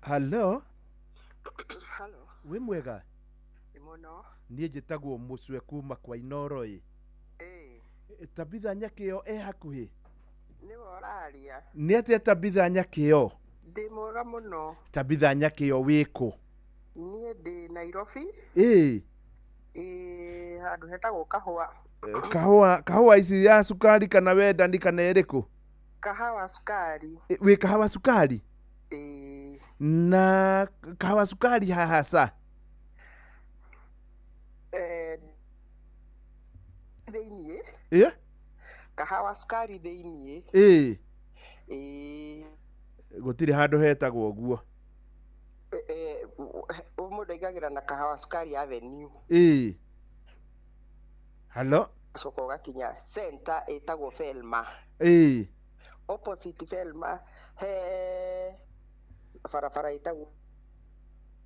Hello? Hello. We mwega? Imono. Niĩ njĩtagwo Mũcwe kuma kwa Inoro ĩ. Tabitha Nyakĩo hakuhĩ. Nĩ woraria. Nĩ atĩa Tabitha Nyakĩo? Ndĩ mwega mũno. Tabitha Nyakĩo wĩkũ? Niĩ ndĩ Nairobi. Handũ hetagwo Kahũa ici ya sukari kana wendani kana ĩrĩkũ? Kahawa sukari. Wĩ kahawa sukari? Na kahawa sukari hasa? Thĩiniĩ. Kahawa sukari thĩiniĩ. Gũtirĩ handũ hetagwo ũguo. Mũndũ aigagĩra na Kahawa Sukari Avenue. Hello? Coka ũgakinya center ĩtagwo Felma. Opposite Felma he barabara ĩtagwo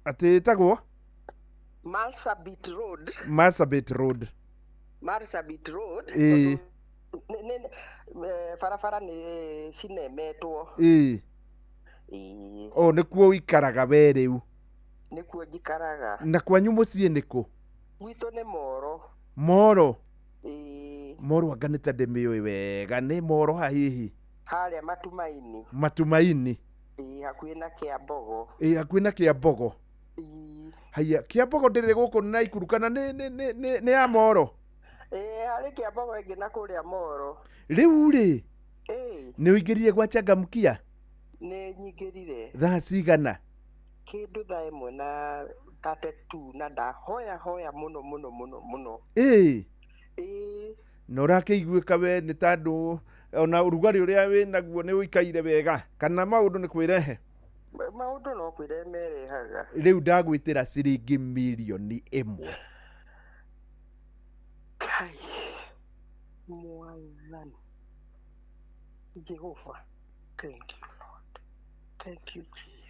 ĩtagwo Marsabit Road. Marsabit Road. Barabara nĩ cinemetwo. Nĩkuo ũikaraga we rĩu? Nĩkuo njikaraga. Na kwanyu mũciĩ nĩkũ? Gwitũ nĩ Moro. Moro? Moro anga nĩta ndĩmĩũĩ wega. Nĩ Moro ha hihi? Harĩa Matumaini. Matumaini? Hakuhĩ na Kĩambogo. Hakuhĩ na Kĩambogo? Haya, Kĩambogo ndĩrĩ gũkũ na Naikuru kana nĩ ya Moro? Harĩ Kĩambogo ĩngĩ na kũrĩa Moro. Rĩu rĩ? Nĩ ũingĩrire gwa Changamkia? Nĩ nyingĩrire. Thaa cigana? Kĩndũ thaa ĩmwe na 32 na ndahoya mũno. Na ũrakĩiguĩka we nĩ tondũ ona ũrugarĩ ũrĩa wĩnaguo nĩ ũikaire wega kana maũndũ nĩ kwĩrehe? Maũndũ no kwĩrehe merehaga. Rĩu ndagwĩtĩra ciringi mirioni 1. Kai. Mwathani. Jehovah. Thank you, Lord. Thank you, Jesus.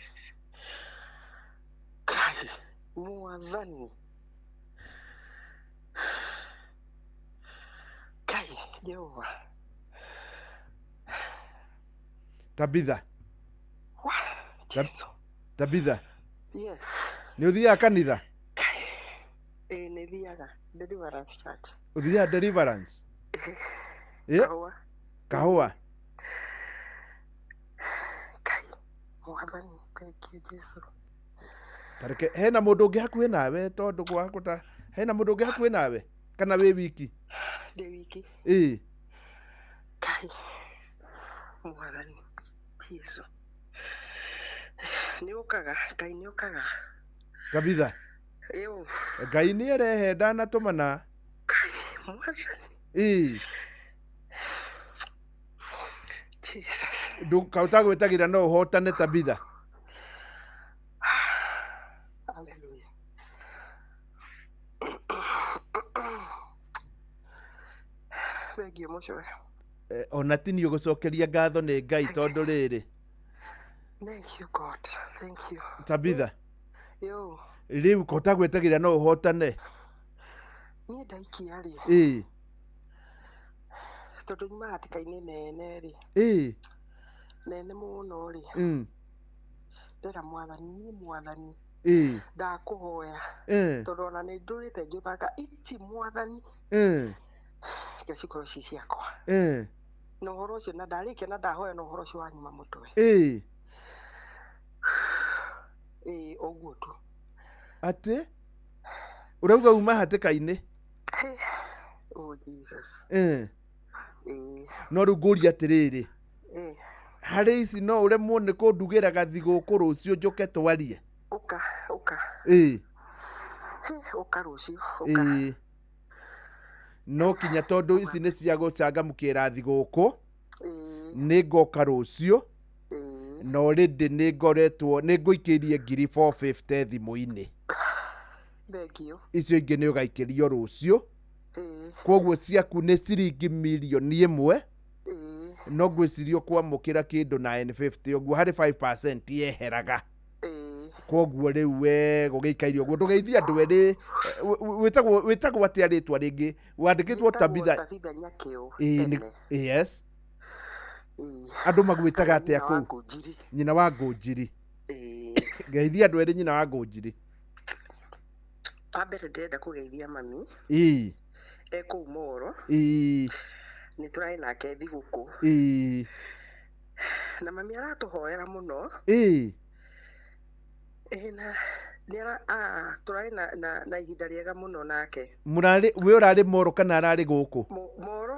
Kai, Mwathani. Kai, Jehova. Tabitha. Jesu. Tabitha. Yes. Nĩ ũthiaga kanitha? Nĩ thiaga Deliverance Church. Ũthiaga Deliverance? Kahũa. Kahũa. Kai, Mwathani, thank you, Jesu. Tareke, hena mũndũ ũngĩ hakuhĩ nawe tondũ gwakũta. Hena mũndũ ũngĩ hakuhĩ nawe? Kana wĩ wiki? Ndĩ wiki. Kai, Mwathani, Jesu. Nĩ ũkaga, Ngai nĩ ũkaga. Tabitha. Ngai nĩ arehe ndanatũmana. Kai, Mwathani. Jesus. Ndũkahota gwĩtagĩra no ũhotane Tabitha. Hallelujah. Thank you, Moshoe. Ona tini ũgũcokeria ngatho nĩ Ngai tondũ rĩrĩ. Thank you, God. Thank you. Tabitha. Rĩu kũhota gwĩtagĩra no ũhotane. Niĩ ndaikia rĩ. Tondũ nyuma hatĩka-inĩ nene rĩ. Nene mũno rĩ. Ndĩra Mwathani. Ndakũhoya. Tondũ ona nĩ ndũrĩte njũthaga ici Mwathani. Ngacikorwo ci ciakwa. Na ũhoro ũcio na ndarĩkia na ndahoya na ũhoro ũcio wanyuma mũtwe. Ũguo tu. Atĩ? Ũrauga uma hatĩka-inĩ? Oh, Jesus. No rĩu ngũria atĩrĩrĩ. Harĩ ici no ũremwo nĩ kũndugĩra gathigũkũ rũciũ njũke twarie. Ũka. Ũka rũciũ. No kinya tondũ ici nĩ cia gũcangamũkĩra thigũkũ. Nĩ ngoka rũciũ. No rĩndĩ nĩ ngoretwo nĩ ngũikĩrie 450 thimũ-inĩ. Icio ingĩ nĩ ũgaikĩrio rũciũ. Kwoguo ciaku nĩ ciringi 1,000,000. No ngwĩciria kwamũkĩra kĩndũ 950 ũguo harĩ 5% yeheraga. Kwoguo rĩu we gũgĩikairio ũguo ndũgeithie andũ erĩ. Wĩtagwo atĩa rĩtwa rĩngĩ? Wandĩkĩtwo Tabitha. Yes. Andũ magwĩtaga atĩa kũu? Nyina wa Ngũnjiri. Geithia andũ erĩ nyina wa Ngũnjiri. Ambere ndĩrenda kũgeithia mami. Kũu Moro. Nĩ tũrarĩ nake thigũkũ. Na mami aratũhoera mũno. Na tũrarĩ na ihinda rĩega mũno nake. We ũrarĩ Moro kana ararĩ gũkũ?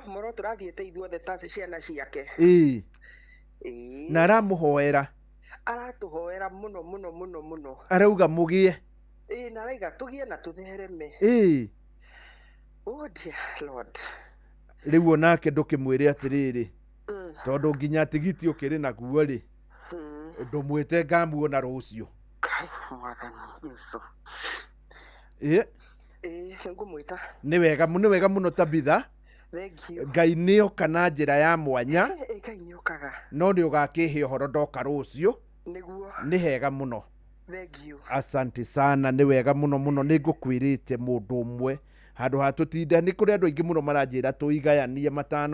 Moro tũrathiĩte ithuothe ta ciana ciake. Na aramũhoera. Aratũhoera mũno. Arauga mũgĩe. Na arauga tũgĩe na tũthereme. Oh dear Lord. Rĩu onake ndũkĩmwĩre atĩrĩrĩ. Tondũ nginya tigiti ũkĩrĩ naguo rĩ. Ndũmwĩte ngamuona rũciũ. Mwathani Yesu. Ngũmwĩta. Nĩ wega mũno Tabitha. Ngai nĩ oka na njĩra ya mwanya. Ngai nĩ okaga. No nĩ ũgakĩhe ũhoro ndoka rũciũ. Nĩ hega mũno. Asante sana, nĩ wega mũno nĩ ngũkwĩrĩte mũndũ ũmwe. Handũ ha tũtinda nĩ kũrĩ andũ aingĩ mũno maranjĩra tũigayanie 5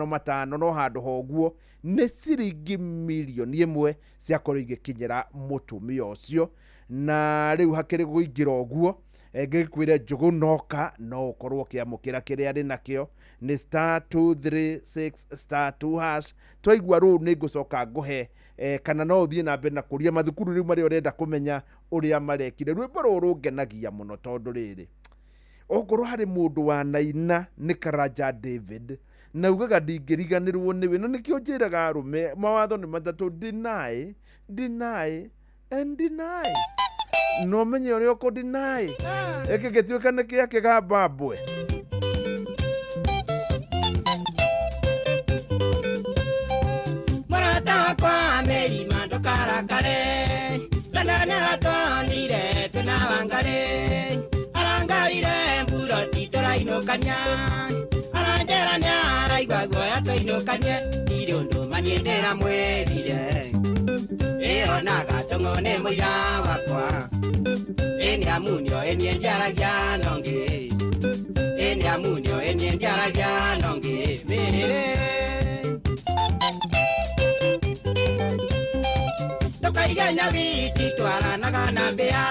no handũ ha ũguo nĩ ciringi 1,000,000 ciakorwo igĩkinyĩra mũtumia ũcio. Na rĩu hakĩrĩ gũingĩra ũguo ngĩkwĩre Njũgũ noka no ũkorwo ũkĩamũkĩra kĩrĩa arĩ nakĩo nĩ *236*2#. Twaigua rũu nĩ ngũcoka ngũhe kana no ũthiĩ na mbere na kũria mathukuru rĩu marĩa ũrenda kũmenya ũrĩa marekire. Rwĩmbo rũrũ rũngenagia mũno tondũ rĩrĩ, okorwo harĩ mũndũ wanaina nĩ Karanja David na ugaga ndingĩriganĩrwo nĩwe. Na nĩkĩo njĩraga arũme mawatho nĩ matatũ: deny and deny. No menye ũrĩa ũkũ deny eke gĩtuĩka nĩ kĩa kĩgambambwe. Mũrata wakwa Mĩrima ndũkarakare, ndanana twanire tunawangare, arangarire mburoti tũrainũkania, aranjĩra nĩ araigua guoya tũinũkanie, ndirĩ ũndũ manie ndĩramwĩrire. ona gatongo ne moya wakwa eni amunyo eni ndiaragia nonge eni amunyo eni ndiaragia nonge mere dokaiga nyabiti twara nagana bea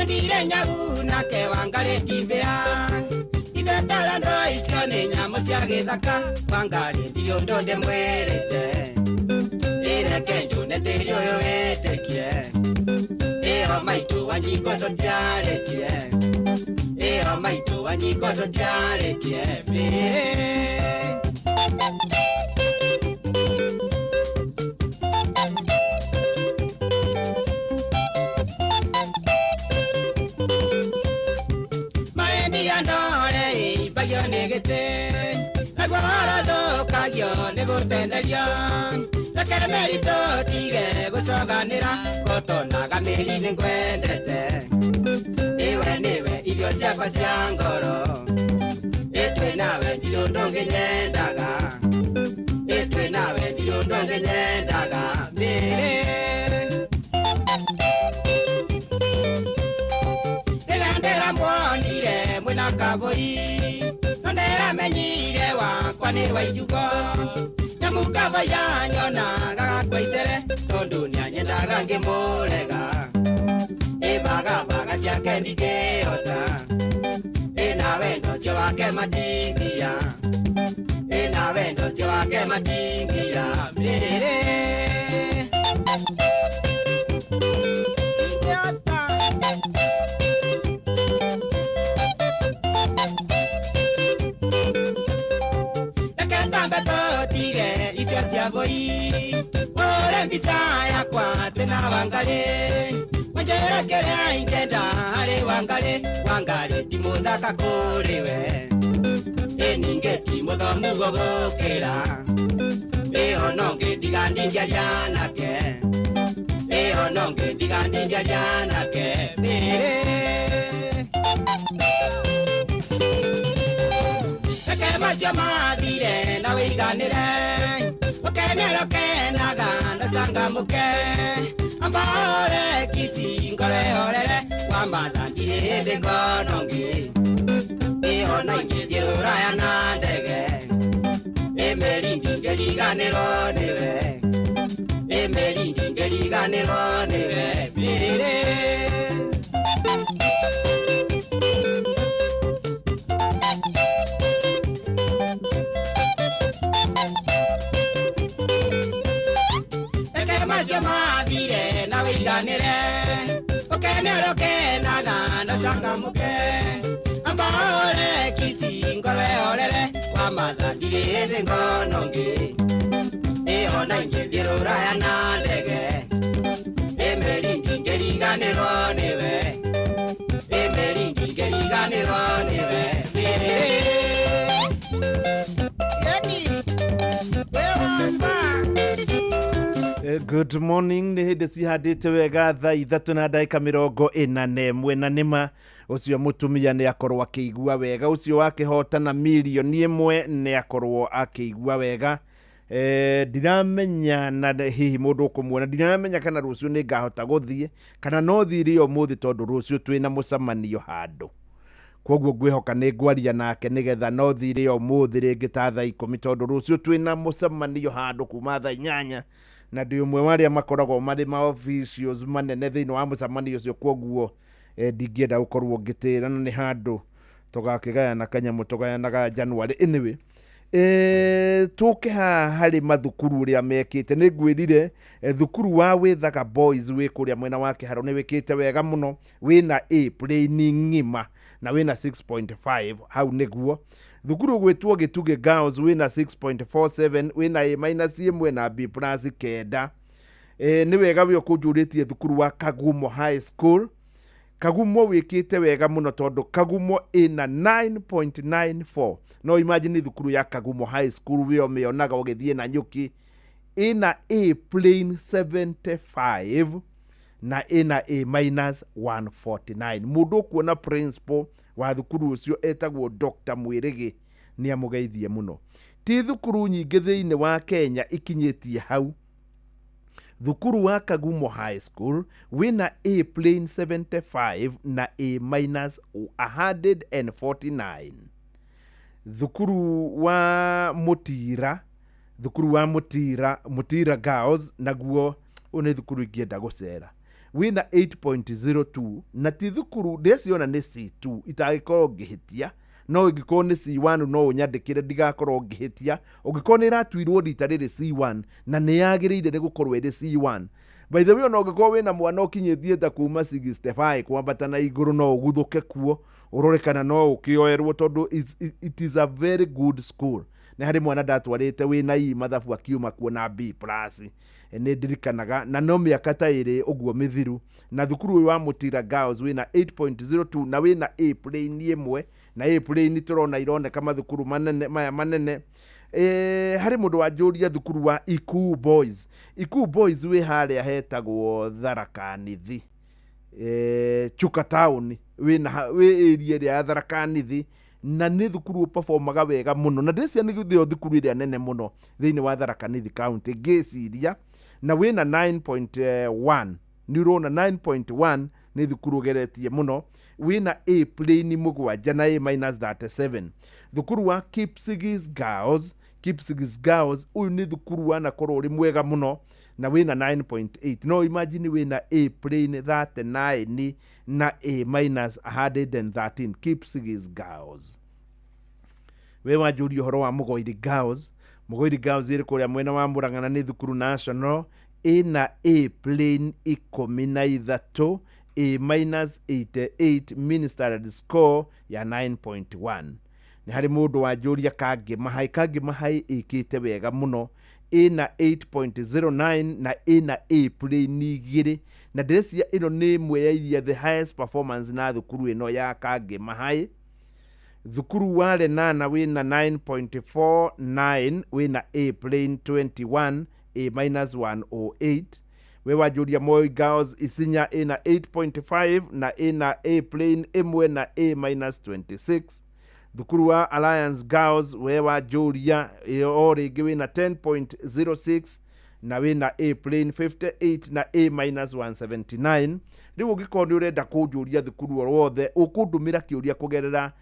ndire nyabu na ke wangale timbea ibetala ndo isione nyamo cia githaka wangale ndio ndonde mwerete ire kenjo ne terio yo etekie ero maitu wanyiko totiaretie ero maitu wanyiko totiaretie Agora do cagio ne botendelia la camerito tige go soganira kotona gameli ne gwendete ewe newe ilio sia kwa siangoro etwe nawe ndio ndonge nyendaga etwe nawe ndio ndonge nyendaga mere Elandera mwonire mwena kaboi Ndera menyire wakwa ni waijugo Nyamukava ya nyona gagakwa isere Tondu nyanyendaga ngimurega Ibaga baga ciake ndikeota Ina wendo cio wake matingia Ina wendo cio wake matingia Mire Ore mbisaya kwa tena wangale Wanjera kere ingenda hale wangale Timudaka kuliwe Eninge timudho mugogokera Eho nonge digandindia lianake Eho nonge digandindia lianake Mere Eke masya madire na wiganire Okenelo kenaga nasanga muke Ambare kisi ngore orere Wamadandire de gonongi Eho nange dirura ya nandege Emelindi ngeliganero nebe Emelindi ngeliganero nebe Bire Madire na wiganire Okenelo kenaga nasanga muke Ambare kisi ngore orere Wamadandire de gonongi Eho nange dirura ya nandege Emelindi ngeliganero nebe Emelindi ngeliganero nebe Good morning ni hindi cihadite wega thaa 3:40 na nima ucio mutumia ni akorwo akigua wega ucio wakihotana milioni 1 ni akorwo akigua wega ndiramenya na hihi mundu kumwona ndiramenya kana rucio ni ngahota guthie kana no thiri o muthi tondu rucio twina mucemanio handu kwoguo ngwihoka ni ngwaria nake nigetha no thiri o muthi ringi ta thaa 10 tondu rucio twina mucemanio handu kuma thaa 8 na ndi umwe waria makoragwo mari ma officials manene thiini wa mucemanio ucio kwoguo ndingienda gukorwo ngitirana ni handu tugakigayana kanyamu tugayanaga January anyway tuke hari mathukuru uria mekite ni ngwirire thukuru wa Withaga Boys wi kuria mwena wake haro ni wikite wega muno wina A plain ngima na wina 6.5 hau niguo thukuru gwitwo Gituge Girls wina 6.47 wina A-1 na B+ kenda ni wega wi kunjuritie thukuru wa Kagumo High School Kagumo wikite wega muno tondu Kagumo ina 9.94 no imagine thukuru ya Kagumo High School wi omeonaga ugithie na nyuki ina A plain 75 na ina A-149 mundu kuona principal wa thukuru ucio etagwo Dr. Mwirigi ni amugeithie muno ti thukuru nyingi thiini wa Kenya ikinyitie hau thukuru wa Kagumo High School wina A plain 75 na A minus 149. Thukuru wa Mutira Girls naguo une thukuru ingienda gucera wina 8.02 na ti thukuru ndeciona ni C2 itagikorwo ngihitia no ingikorwo ni C1 no unyandikire ndigakorwo ngihitia ungikorwo ni ratuirwo rita riri C1 na ni yagiriire ni gukorwo iri C1. By the way, no ugikorwo wina mwana ukinyithie ta kuma 65 kwambata na iguru no uguthuke kuo urorekana no ukioerwo tondu it is a very good school. Ni hari mwana ndatwarite wina mathabu akiuma kuo na B+ ni ndirikanaga na no miaka ta iri uguo mithiru na thukuru wa Mutira Girls wina 8.02 na wina A plain imwe na A plain turona ironeka mathukuru manene. Hari mundu wanjuria thukuru wa Ikuu Boys we haria hetagwo Tharaka-Nithi Chuka Town we area ya Tharaka-Nithi na ni thukuru performaga wega muno na ndecia ni thio thukuru iria nene muno thiini wa Tharaka-Nithi county ngiciria na wina 9.1 ni urona 9.1 ni thukuru geretie muno wina A plain mugwanja na A minus 37. Thukuru wa Kipsigis Girls uyu ni thukuru wa nakorwo uri mwega muno na wina 9.8. No imagine wina A plain 39 na A minus 113. Kipsigis Girls. We wajuri horo wa Mugoiri Girls iri kuria mwena wa Murang'a ni thukuru national ina A plain 13 A minus 88 ministerial score ya 9.1. Ni hari mundu wanjuria Kangĩ Mahai ikite wega muno ina 8.09 na ina A plain 2 na ndecia ino ni imwe ya iria the highest performance na thukuru ino ya Kangĩ Mahai. Thukuru wa Lenana wina 9.49 wina A plain 21 A minus 108. We wajuria Moi Girls Isinya ina 8.5 na ina A plain imwe na A minus 26. Thukuru wa Alliance Girls we wajuria oringi wina 10.06 na wina A plain 58 na A minus 179. Riu ugikorwo ni urenda kunjuria thukuru wothe ukundumira kiuria kugerera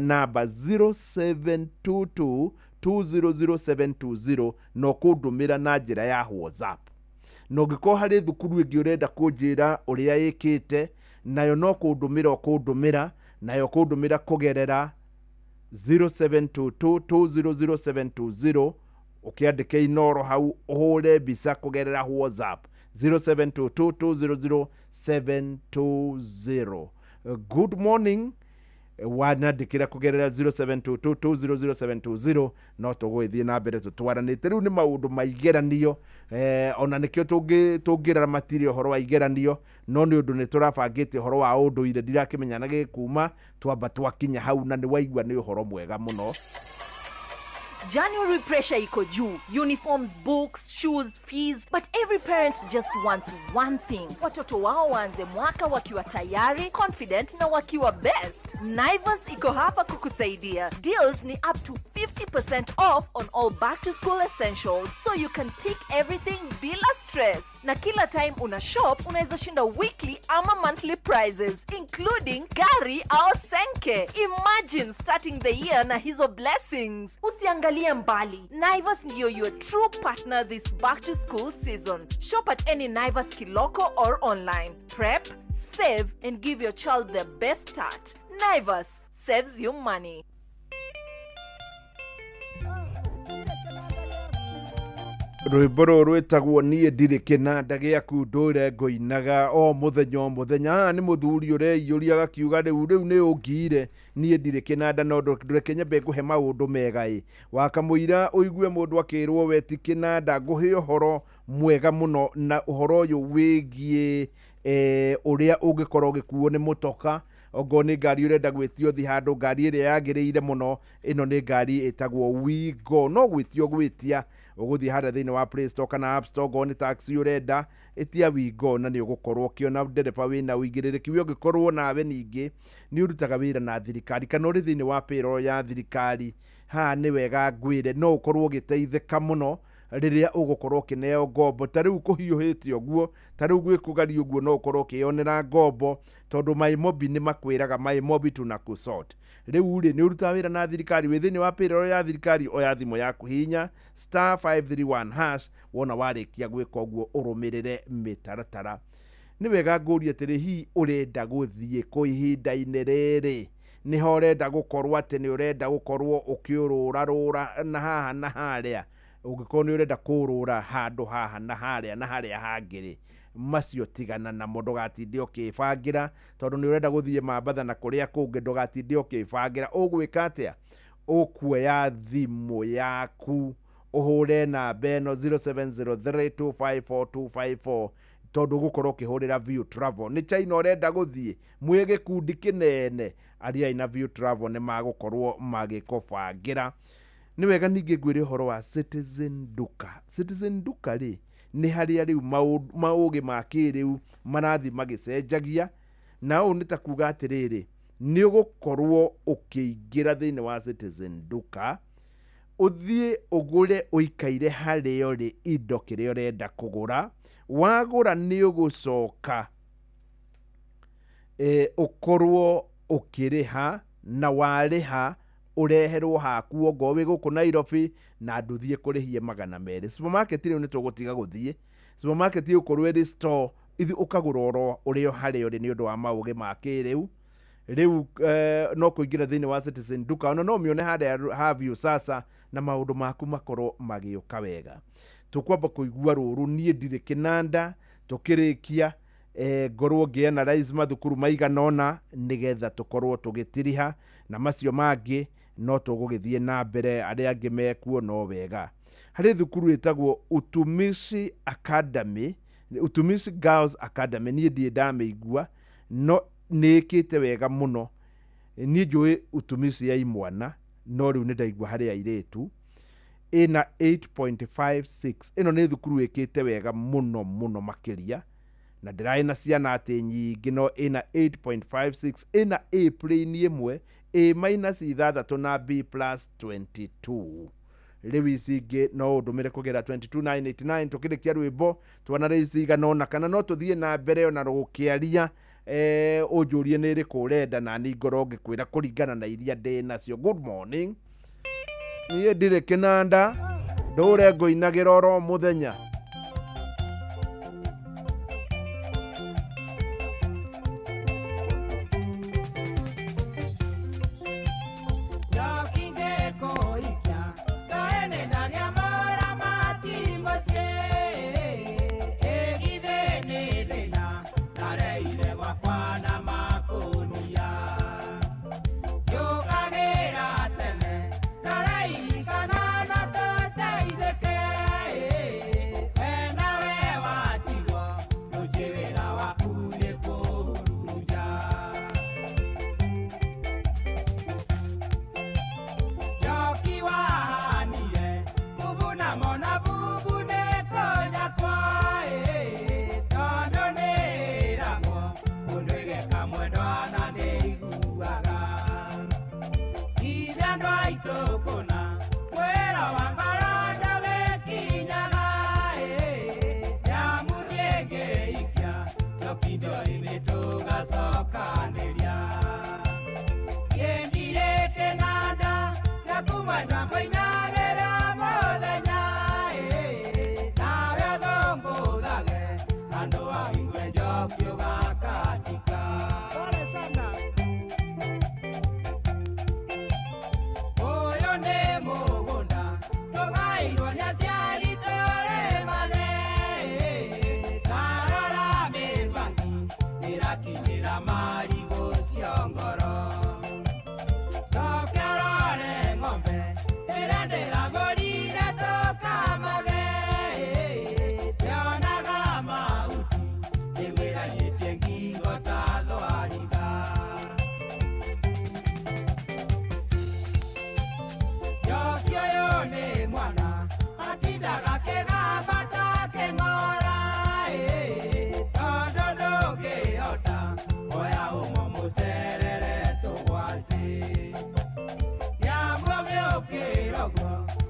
namba 0722 200720 no kundumira na njira ya WhatsApp. No ngiko hari thukuru ingi urenda kunjira uria ikite nayo no kundumira nayo kundumira kugerera 0722 ukiandike inoro hau uhore bisa kugerera WhatsApp 0722 200720. Good morning wanandikira kugerera 0722 no tugwithie na mbere tutwaranite riu ni maundu maigeranio ona nikio tungirara matiri horo wa igeranio no ni undu ni turabangite horo wa unduire ndirakimenya na gikuma twamba twakinya hau na ni waigua ni horo mwega muno. January pressure iko juu. Uniforms, books, shoes, fees. But every parent just wants one thing. Watoto wao waanze mwaka wakiwa tayari, confident na wakiwa best. Naivas iko hapa kukusaidia. Deals ni up to 50% off on all back to school essentials. So you can tick everything bila stress. Na kila time una shop, unaweza shinda weekly ama monthly prizes, including gari au senke. Imagine starting the year na hizo blessings. Usiangalie mbali. Naivas ndio your true partner this back to school season. Shop at any Naivas Kiloko or online. Prep, save and give your child the best start. Naivas saves you money. Rwiboro rwetagwo nie ndirikena ndagiaku ndure ngoinaga o muthenya ni muthuri ureiyuria gakiuga riu ni ungire nie ndirikena nda no ndrekenya be nguhe maundu mega wakamuira uigue mundu akirwo wetikena nda nguhe uhoro mwega muno na uhoro uyu wigie uria ungikorwo gikuo ni mutoka ogo ni ngari urenda gwitio thi handu ngari ire yagiriire muno ino ni ngari etagwo Wigo no gwitio gwitia uguthi hada thini wa Play Store kana App Store go ni taxi urenda etia Wigo na ni ugukorwo kiona ndereba wina uigirereki wi ugikorwo nawe ningi ni urutaga wira na thirikari kana uri thini wa payroll ya thirikari ha ni wega ngwire no ukorwo giteitheka muno riria ugukorwo kineo ngombo. Tariu kuhiuhite oguo, tariu gwikugari oguo no ukorwo kionera ngombo tondu MyMobi ni makwiraga MyMobi tunakusort. Riu ri ni uruta wira na thirikari withini wa payroll ya thirikari oya thimu yaku hinya *531# wona warikia gwika oguo urumirire mitaratara. Ni wega nguria atiri hi urenda guthie ku ihinda-ini riri, ni ho urenda gukorwo ati ni urenda gukorwo ukiurura na haha na haria. Ugikorwo ni urenda kurura handu haha na haria hangiri, macio tigana na mundu gatinde ukibangira tondu ni urenda guthie Mambatha na kuria kungi ndugatinde ukibangira. Ugwika atia? Ukuoya thimu yaku uhure namba eno 0703254254 tondu gukorwo ukihurira View Travel. Ni China urenda guthie, mwige kundi kinene, aria ina View Travel ni magukorwo magikubangira. Ni wega ningi ngwire horo wa Citizen Duka. Citizen Duka ri ni haria riu maugi makiriu marathi magicenjagia, na u nita kuga atiriri ni ugukorwo ukiingira thiini wa Citizen Duka uthie ugure uikaire hario ri indo kiria urenda kugura. Wagura ni ugucoka ukorwo ukiriha, na wariha ureherwo haku ongo guku Nairobi na nduthie kurihie $200. Supermarket riu ni tugutiga guthie supermarket ukorwo ri store ithi ukagura oro urio hario ri ni undu wa maugi makiriu. Riu no kuingira thiini wa Citizen Duka ona no mione ha View sasa na maundu maku makorwo magiuka wega. Tukwamba kuigua ruru nie ndire kinanda tukirikia ngorwo ngianalyze mathukuru maiganona nigetha tukorwo tugitiriha na macio mangi no tugugithie na mbere aria angi mekuo no wega. Hari thukuru itagwo Utumishi Academy, Utumishi Girls Academy, nie ndie ndameigua no nikite wega muno. Nie njui Utumishi ya imwana no riu ni ndaigua hari airetu ina 8.56. ino ni thukuru ikite wega muno muno makiria, na ndirai na ciana ati nyingi no ina 8.56, ina A plain imwe, A minus 6 na B plus 22. Riu icingi no udumire kugira 22989 tukirikia rwimbo twana reisi iganona kana no tuthie na mbere na rukiaria ujurie ni riku urenda na ni ngoro ngikwira kuringana na iria ndi nacio. Good morning. Niye ndire kinanda ndure ngoinagira oro muthenya.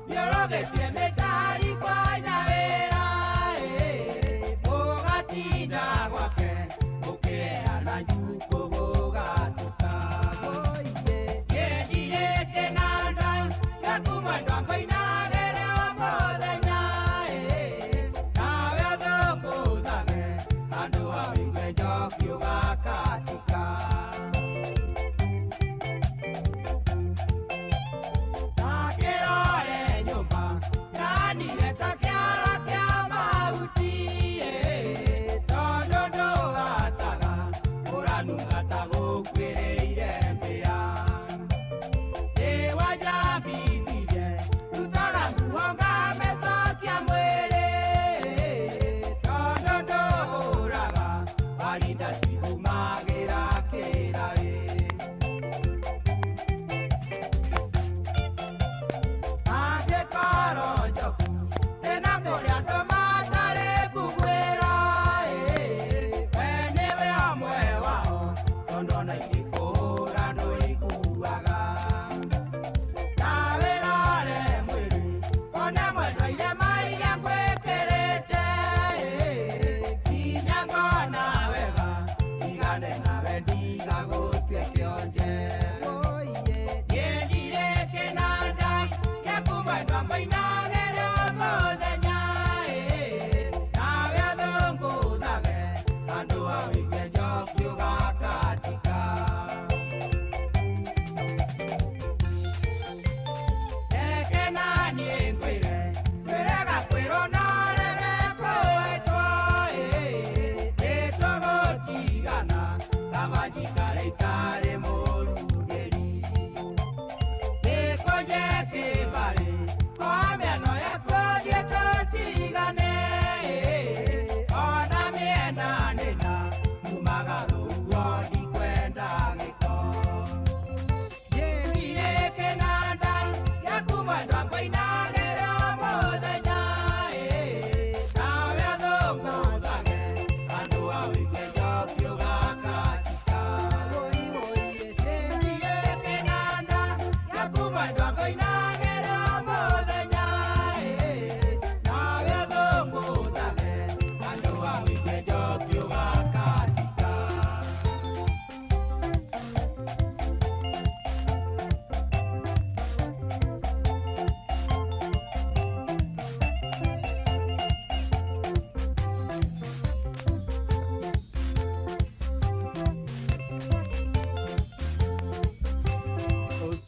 You're a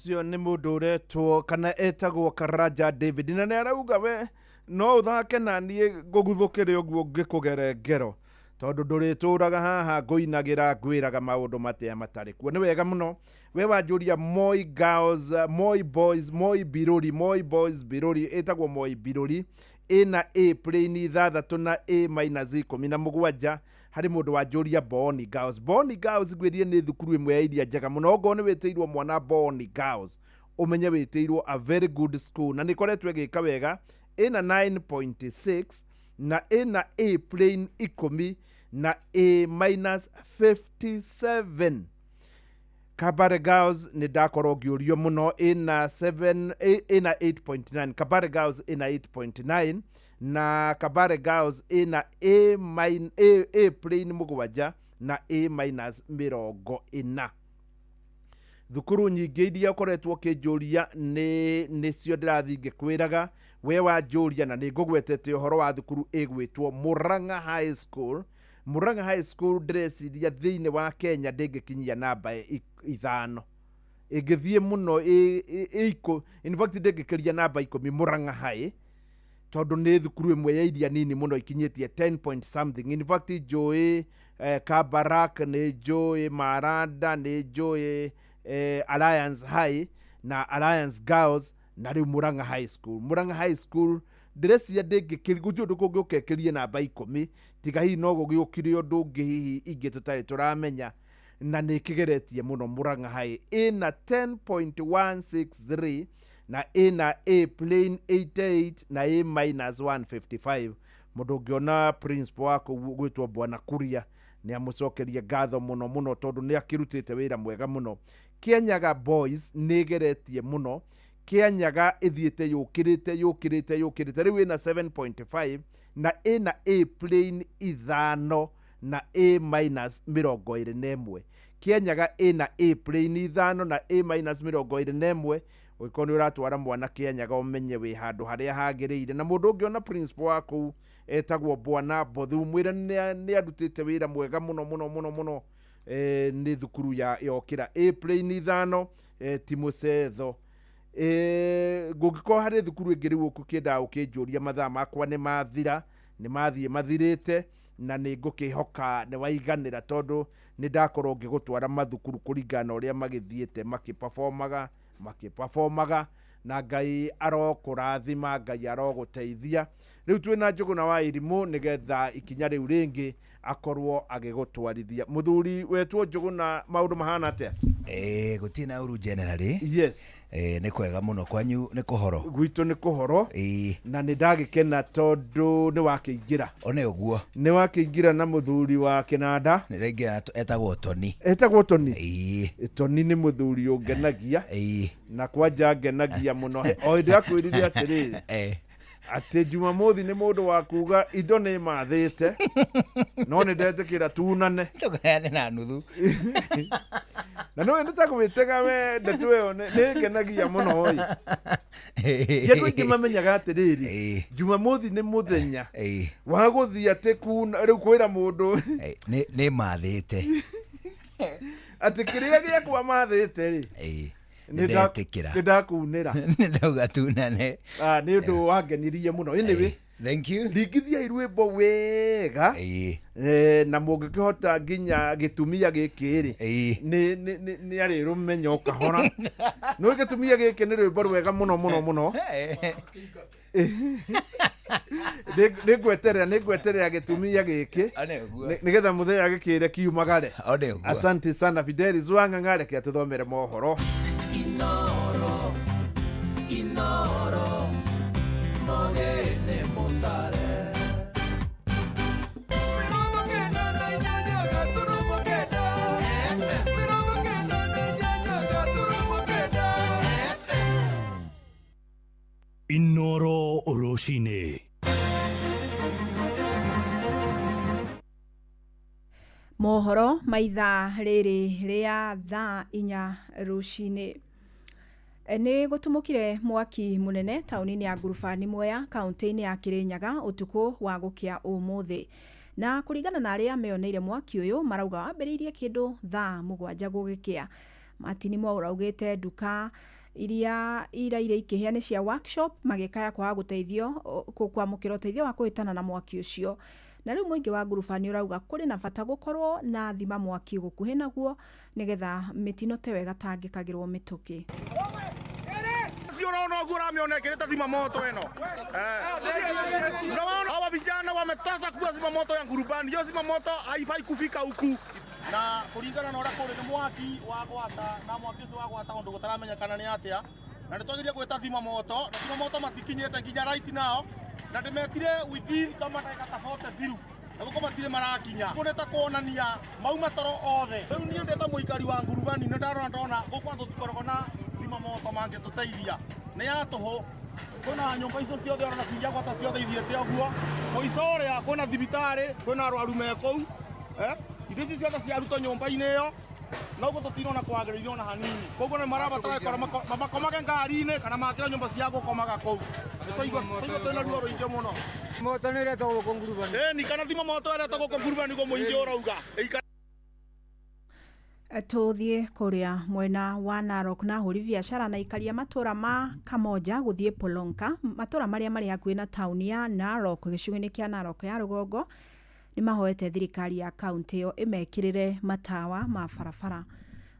ucio ni mundu uretwo kana etagwo Karaja David na ni arauga we no uthake na nie nguguthukire uguo ngikugere ngero tondu ndurituraga haha nguinagira ngwiraga maundu matia matari kuo. Ni wega muno we wanjuria Moi Girls, Moi Boys, Moi Biruri, Moi Boys Biruri, etagwo Moi Biruri ina A plane 6 na A minus 17 hari mundu wanjuria Boni Girls. Boni Girls gwirie ni thukuru imwe ya iria njega muno ngo ni witiirwo mwana Boni Girls umenye witiirwo a very good school na nikoretwe gika wega ina 9.6 na ina A plane 10 na A minus 57. Kabare Girls ni dakoro giurio muno ina 8.9. Kabare Girls ina 8.9 na Kabare Girls ina A plane 7 na A minus 40. Thukuru nyingi iria koretwo kijuria ni cio ndirathi ngikwiraga we wanjuria na ningugwetete uhoro wa thukuru igwitwo Murang'a High School. Murang'a High School ndreciria thiini wa Kenya ndingikinyia namba 5 igithie muno in fact ndingikiria namba 10 Murang'a High tondu ni thukuru imwe ya iria nini muno ikinyitie 10 point something. In fact Joy Kabarak ni Joy Maranda ni Joy Alliance High na Alliance Girls na riu Murang'a High School. Murang'a High School ndreciria ndingikiriguthio ndukungiukekirie namba 10 tiga hi no gugiukire undu ungi hihi ingi tutari turamenya na nikigeretie muno. Murang'a High ina 10.163 na ina A plane 88 na A minus 155. Mundu ngiona principal wako gwitwo Bwana Kuria ni amucokerie ngatho muno muno tondu ni akirutite wira mwega muno. Kianyaga Boys nigeretie muno. Kianyaga ithiete yukirite riu ina 7.5 na ina A plane 5 na A minus 21. Kianyaga ina A plane 5 na A minus 21 wikoni uratwara mwana Kianyaga umenye wi handu haria hagiriire. Na mundu ungiona principal wako etagwo Bwana Bothu mwira ni adutite wira mwega muno ni thukuru ya yokira A plane 5 Timocetho. Gugiko hari thukuru ingiri guku kienda ukinjuria mathaa makwa ni mathira ni mathie mathirite na ni ngukihoka ni waiganira tondu ni ndakorwo ngigutwara mathukuru kuringana uria magithiete makiperformaga na Ngai arokurathima, Ngai aroguteithia. Riu twina Njuguna wa Irimũ nigetha ikinya riu ringi akorwo agigutwarithia. Muthuri wetwo Njuguna, maundu mahana atia? Gutina uru generally. Yes. Ni kwega muno kwanyu ni kuhoro. Gwitu ni kuhoro. Na ni ndagikena tondu ni wakiingira. One uguo. Ni wakiingira na muthuri wa Kinanda. Ni rengia etagwo Toni. Etagwo Toni. Toni ni muthuri ungenagia. Na kwanja ngenagia muno. O ndi akwiririe atiriri. Ati Jumamothi ni mundu wa kuga indo ni mathite no ni ndetikira tunane tugane na nuthu na no ndita kwitega we ndetwe ni kenagia muno oi kindu ingi mamenyaga atiriri Jumamothi ni muthenya wa guthia ati kuna riu kwira mundu ni mathite ati kiria giakwa mathite ri ndakunira ndauga tunane ni undu wangenirie muno anyway. Thank you. Ndingithia irwimbo wega na mungikihota nginya gitumia giki ri ni ari rumenya ukahora no gitumia giki ni rwimbo rwega muno nigweterera gitumia giki nigetha muthenya gikire kiumagare. Asante sana Fidelis Wang'ang'a, kia tuthomere mohoro. Inoro mogene mutare Inoro Oroshine. Mohoro maitha riri ria thaa 4 rucini. Ni gutumukire mwaki munene tauni-ini ya Ngurubani Mwea, kaunti-ini ya Kirinyaga utuku wa gukia umuthi. Na kuringana na aria meoneire mwaki uyu marauga wambiriirie kindu thaa 7 gugikia. Matini mwa uraugite duka iria ikihia ni cia workshop magikaya kwa guteithio kwamukira uteithio wa kuhitana na mwaki ucio. Na riu muingi wa Ngurubani urauga kuri na bata gukorwo na thima mwaki gukuhi naguo nigetha mitino tewe gatangikagirwo mituki. Unaona gura ameonekana zima moto eno. Unaona hawa vijana wametasa kuwa zima moto ya Ngurubani. Hiyo zima moto haifai kufika huku. Na kulingana na urako ni mwaki wa gwata na mwaki wa gwata ndo gutaramenya ni atia. Na nitwagiria gweta zima moto, na zima moto matikinyete nginya right now. Na ndimetire within kama ndagika tafote biru. Na guko matire marakinya. Kuneta kuonania mauma toro othe. Riu ni ndeta muikari wa Ngurubani ni ndona guko tutikorogo na zima moto mange tuteithia. Ni atuho kuna nyumba icio ciothe ona cia gwata ciothe ithiete oguo muico ria kuna thibitari kuna arwaru meko indo icio ciothe ciaruto nyumba-ini iyo no guo tutirona kwagiririo ona hanini koguo ni marabatara kora makomage ngari-ini kana makira nyumba cia gukomaga kou nitoigua twina ruo ruingi muno moto ni ria tuguko Ngurubani ni kana thima moto ria tuguko Ngurubani go muingi urauga tuthie kuria mwena wa Narok na huri biashara na ikaria matura ma Kamoja guthie Polonka, matura maria mari hakuhi na tauni ya Narok gicugini kia Narok ya rugongo ni mahoete thirikari ya kaunti yo imekirire matawa ma barabara.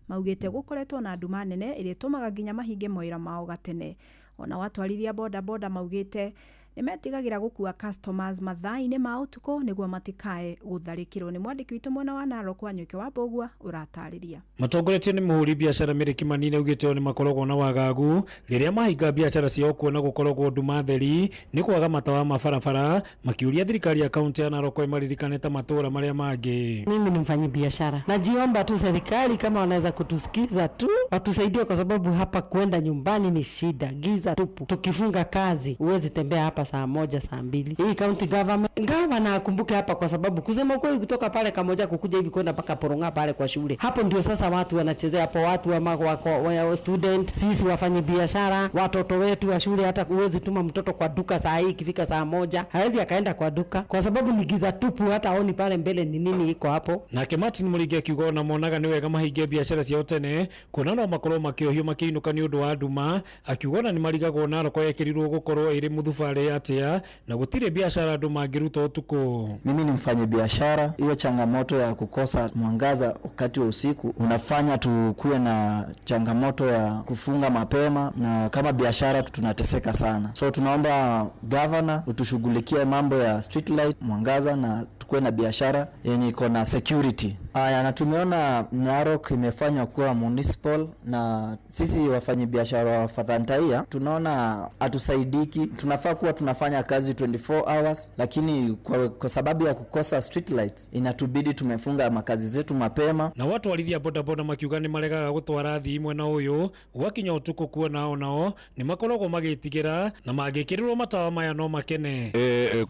Maugite gukoretwo na nduma nene iri tumaga nginya mahinge moira mao gatene. Ona watwarithia boda maugite nimetigagira gukua customers mathaa-ini ma utuku niguo matikae gutharikirwo. Ni mwandiki witu mwena wa Narok Wanyuke wa Mbogua uratariria. Matongoretio ni muhuri biashara Meriki Manini ugite ni makorogwo na wagagu riria mahinga biashara ciao kuona gukorogwo nduma theri ni kwaga matawa ma barabara, makiuria thirikari ya kaunti ya Narok imaririkanete matura maria mangi. Mimi ni mfanyi biashara, najiomba tu serikali kama wanaweza kutusikiza tu watusaidie, kwa sababu hapa kwenda nyumbani ni shida, giza tupu. Tukifunga kazi uwezi tembea hapa saa 1 saa 2. Hii county government akumbuke hapa, kwa sababu kusema kweli kutoka pale Kamoja kukuja hivi kwenda mpaka Poronga pale kwa shule, hapo ndio sasa watu wanachezea hapo, watu wa student, sisi wafanyi biashara, watoto wetu wa shule. Hata uwezi tuma mtoto kwa duka saa hii ikifika saa 1 hawezi akaenda kwa duka kwa sababu ni giza tupu, hata aoni pale mbele ni nini iko hapo. Na Martin Muringi akiuga na monaga ni wega mahinge biashara cia tene kuna no makorwo makiohio makiinuka ni undu wa nduma, akiuga ni marigagwo Narok yekirirwo gukorwo iri muthubarĩ augite atia na gutire biashara andu mangiruta utuku. Mimi ni mfanye biashara, hiyo changamoto ya kukosa mwangaza wakati wa usiku unafanya tukuwe na changamoto ya kufunga mapema, na kama biashara tunateseka sana. So tunaomba governor utushughulikie mambo ya street light, mwangaza, na tukuwe na biashara yenye iko na security. Na tumeona Narok imefanywa kuwa municipal, na sisi wafanyi biashara wa Fathantaia tunaona hatusaidiki. Tunafaa kuwa tunafanya kazi 24 hours, lakini kwa sababu ya kukosa street lights inatubidi tumefunga makazi zetu mapema. Na watu walithia bodaboda makiuga ni maregaga gutwara thimwe na uyu gwakinya utuku kuona nao ni makoragwo magitigira na magikirirwo matawa maya no makene.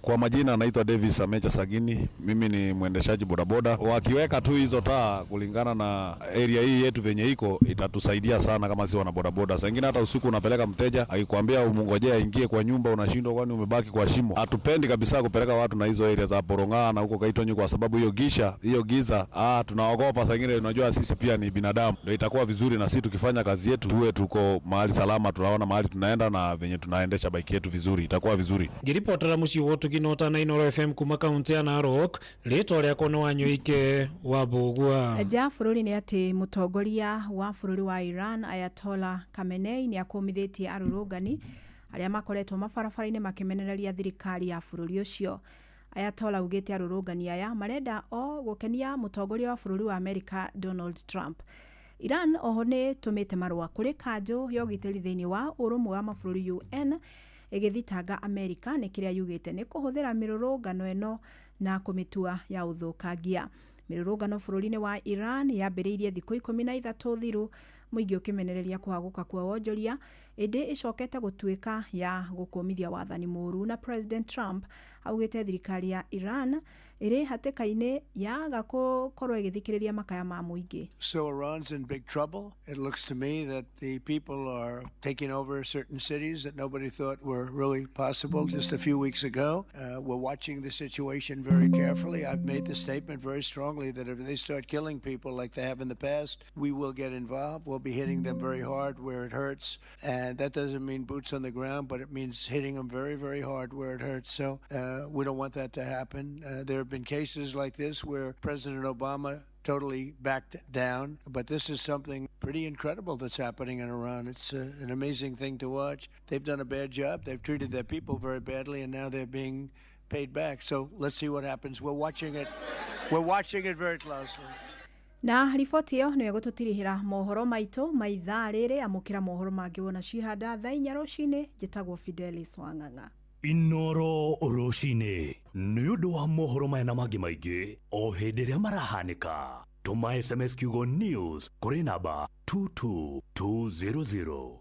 Kwa majina anaitwa Davis Amecha Sagini, mimi ni mwendeshaji bodaboda. Wakiweka tu hizo taa kulingana na area hii yetu venye iko, itatusaidia sana kama si wana bodaboda. Saa nyingine hata usiku unapeleka mteja akikwambia umngojea aingie kwa nyumba, unashindwa kwani umebaki kwa shimo. Hatupendi kabisa kupeleka watu na hizo area za Poronga na huko Kaitonyi, kwa sababu hiyo giza tunaogopa. Saa nyingine unajua sisi pia ni binadamu. Ndio itakuwa vizuri na sisi tukifanya kazi yetu tuwe tuko mahali salama, tunaona mahali tunaenda na venye tunaendesha bike yetu vizuri, itakuwa vizuri. Ngiripotera mucio wotu kinota na Inooro FM kuma kaunti ya Narok, ritwa riakwa no Wanyoike wa Bugua. Ja bururi ni ati mutongoria wa bururi wa Iran Ayatollah Khamenei ni akomithitie arurungani aria makoretwo mabarabara-ini makimenereria thirikari ya bururi ucio. Ayatollah ugite arurungani aya marenda gukenia mutongoria wa bururi wa America Donald Trump. Iran oho ni tumite marua kuri kanjo ya ugitiri thiini wa urumwe wa mabũrũri UN igithitanga America ni kiria yugite ni kuhuthira mirurungano eno na kumitua ya uthukangia. Mirurungano bũrũri-ini wa Iran yambĩrĩirie thikũ 13 thiru, muingi ukimenereria kuhaguka kwa wonjoria, indi icokete gutuika ya gukumithia wathani muru, na President Trump augite thirikari ya Iran iri hatikaini ya gakorwo igithikiriria makaya ma muingi. So Iran's in big trouble. It looks to me that the people are taking over certain cities that nobody thought were really possible just a few weeks ago. We're watching the situation very carefully. I've made the statement very strongly that if they start killing people like they have in the past, we will get involved. We'll be hitting them very hard where it hurts. And that doesn't mean boots on the ground, but it means hitting them very, very hard where it hurts. So we don't want that to happen. There have been cases like this where President Obama totally backed down, but this is something pretty incredible that's happening in Iran. It's an amazing thing to watch. They've done a bad job. They've treated their people very badly, and now they're being paid back. So let's see what happens. We're watching it. We're watching it very closely. Na riboti iyo niyo gututirihira mohoro maitu maithaa riri, amukira mohoro mangi wona cihanda thaa 4 rucini. Njitagwo Fidelis Wang'ang'a. Inooro rucini ni undu wa mohoro maya na mangi maingi o hindi ria marahanika. Tuma SMS kiugo news kuri namba 22200.